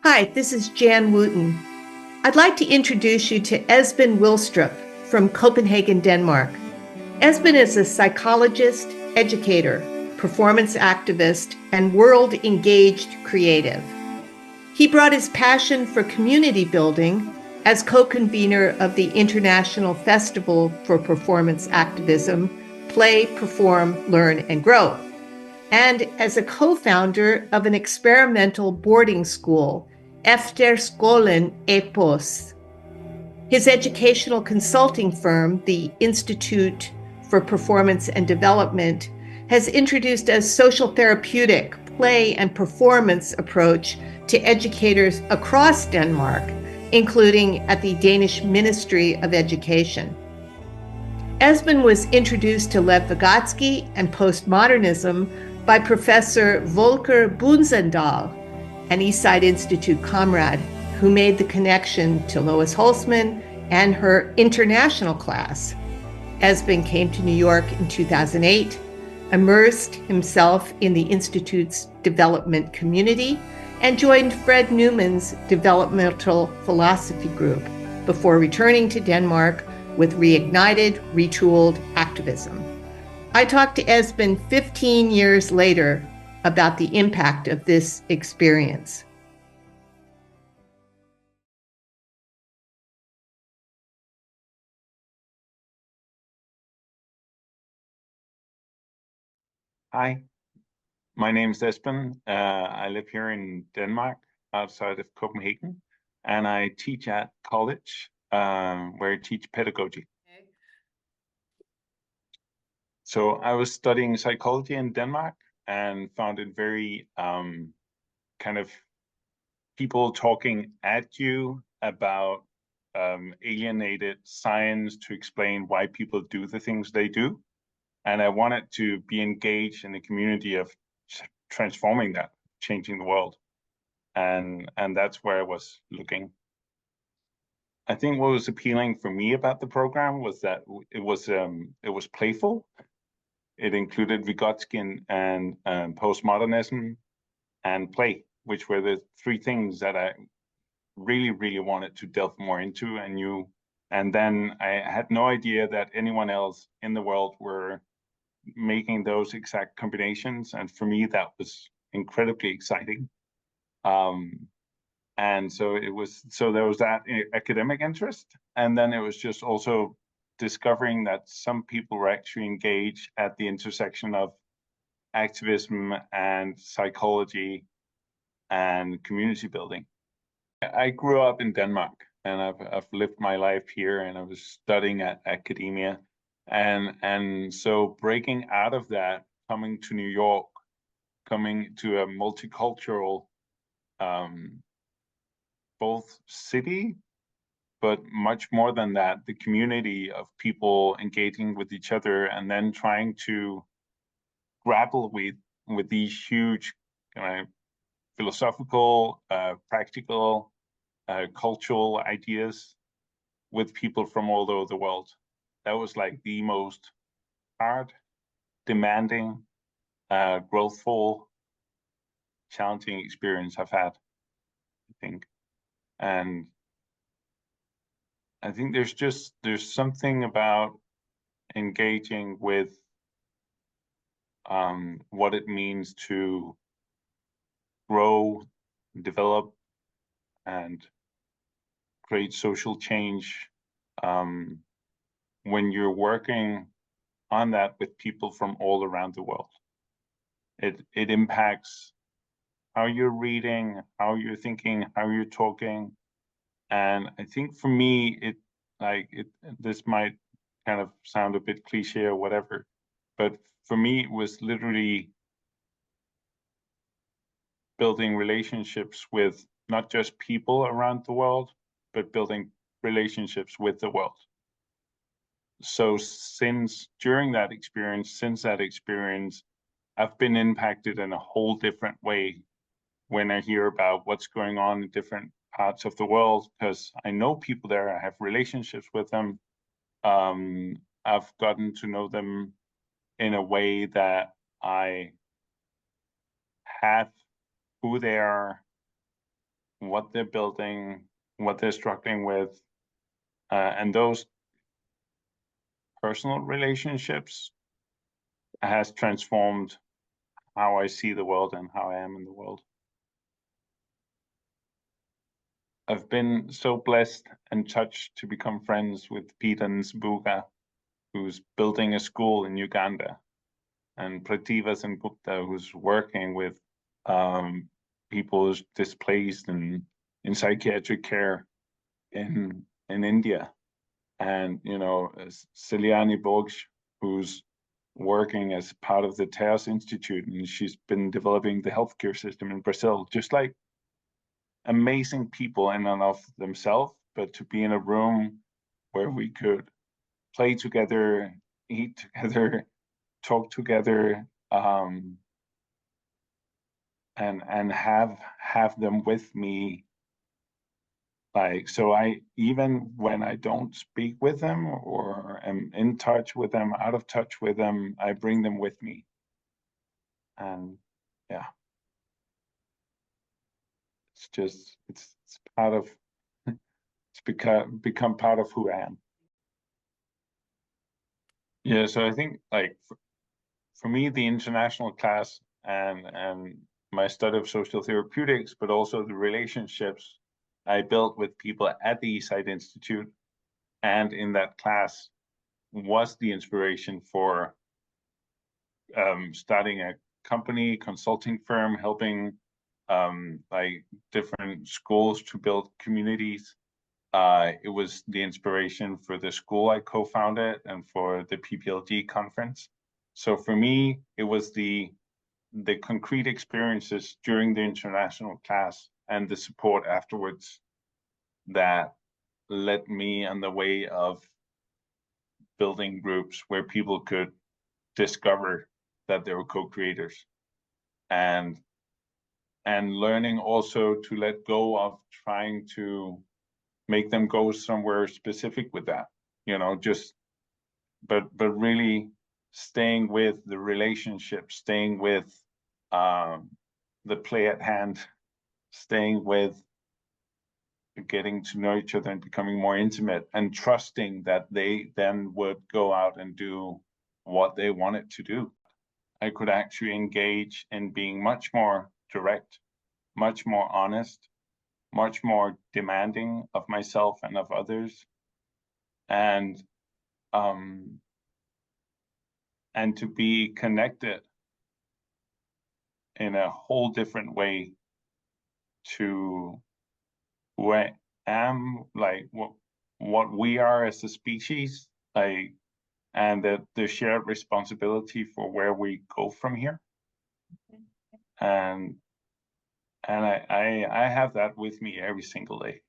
Hi, this is Jan Wooten. I'd like to introduce you to Esben Wilstrup from Copenhagen, Denmark. Esben is a psychologist, educator, performance activist, and world-engaged creative. He brought his passion for community building as co-convener of the International Festival for Performance Activism, Play, Perform, Learn, and Grow, and as a co-founder of an experimental boarding school, Efterskolen Epos. His educational consulting firm, the Institute for Performance and Development, has introduced a social therapeutic play and performance approach to educators across Denmark, including at the Danish Ministry of Education. Esben was introduced to Lev Vygotsky and postmodernism by Professor Volker Bunzendal, an Eastside Institute comrade who made the connection to Lois Holzman and her international class. Esben came to New York in 2008, immersed himself in the Institute's development community, and joined Fred Newman's developmental philosophy group before returning to Denmark with reignited, retooled activism. I talked to Esben 15 years later about the impact of this experience. Hi, my name is Esben. I live here in Denmark, outside of Copenhagen, and I teach at college, where I teach pedagogy. So I was studying psychology in Denmark and found it very kind of people talking at you about alienated science to explain why people do the things they do. And I wanted to be engaged in a community of transforming that, changing the world. And that's where I was looking. I think what was appealing for me about the program was that it was playful. It included Vygotsky and postmodernism and play, which were the three things that I really wanted to delve more into and knew. And then I had no idea that anyone else in the world were making those exact combinations. And for me, that was incredibly exciting. And so there was that academic interest. And then it was just also discovering that some people were actually engaged at the intersection of activism and psychology and community building. I grew up in Denmark and I've lived my life here, and I was studying at academia. And so breaking out of that, coming to New York, coming to a multicultural both city, but much more than that, the community of people engaging with each other and then trying to grapple with these huge philosophical, practical, cultural ideas with people from all over the world. That was like the most hard, demanding, growthful, challenging experience I've had, I think. And I think there's something about engaging with what it means to grow, develop, and create social change when you're working on that with people from all around the world. It impacts how you're reading, how you're thinking, how you're talking. And I think for me, this might kind of sound a bit cliche or whatever, but for me, it was literally building relationships with not just people around the world, but building relationships with the world. So since that experience, I've been impacted in a whole different way when I hear about what's going on in different parts of the world, because I know people there, I have relationships with them. I've gotten to know them in a way that I have who they are, what they're building, what they're struggling with, and those personal relationships has transformed how I see the world and how I am in the world. I've been so blessed and touched to become friends with Peter Nsbuga, who's building a school in Uganda, and Prativa Gupta, who's working with people who's displaced and in psychiatric care in India, and Celiani Borges, who's working as part of the Teos Institute, and she's been developing the healthcare system in Brazil. Just like amazing people in and of themselves, but to be in a room where we could play together, eat together, talk together, and have them with me. Like, so I, even when I don't speak with them or am in touch with them, out of touch with them, I bring them with me. And yeah, it's just, it's part of, it's become part of who I am. Yeah, so I think like for me, the international class and my study of social therapeutics, but also the relationships I built with people at the Eastside Institute and in that class was the inspiration for starting a company, consulting firm, helping like different schools to build communities. It was the inspiration for the school I co-founded and for the PPLG conference. So for me, it was the concrete experiences during the international class and the support afterwards that led me on the way of building groups where people could discover that they were co-creators, and learning also to let go of trying to make them go somewhere specific with that, just but really staying with the relationship, staying with the play at hand, staying with getting to know each other and becoming more intimate, and trusting that they then would go out and do what they wanted to do. I could actually engage in being much more direct, much more honest, much more demanding of myself and of others, and to be connected in a whole different way to who I am, like what we are as a species, like, and the shared responsibility for where we go from here. And I have that with me every single day.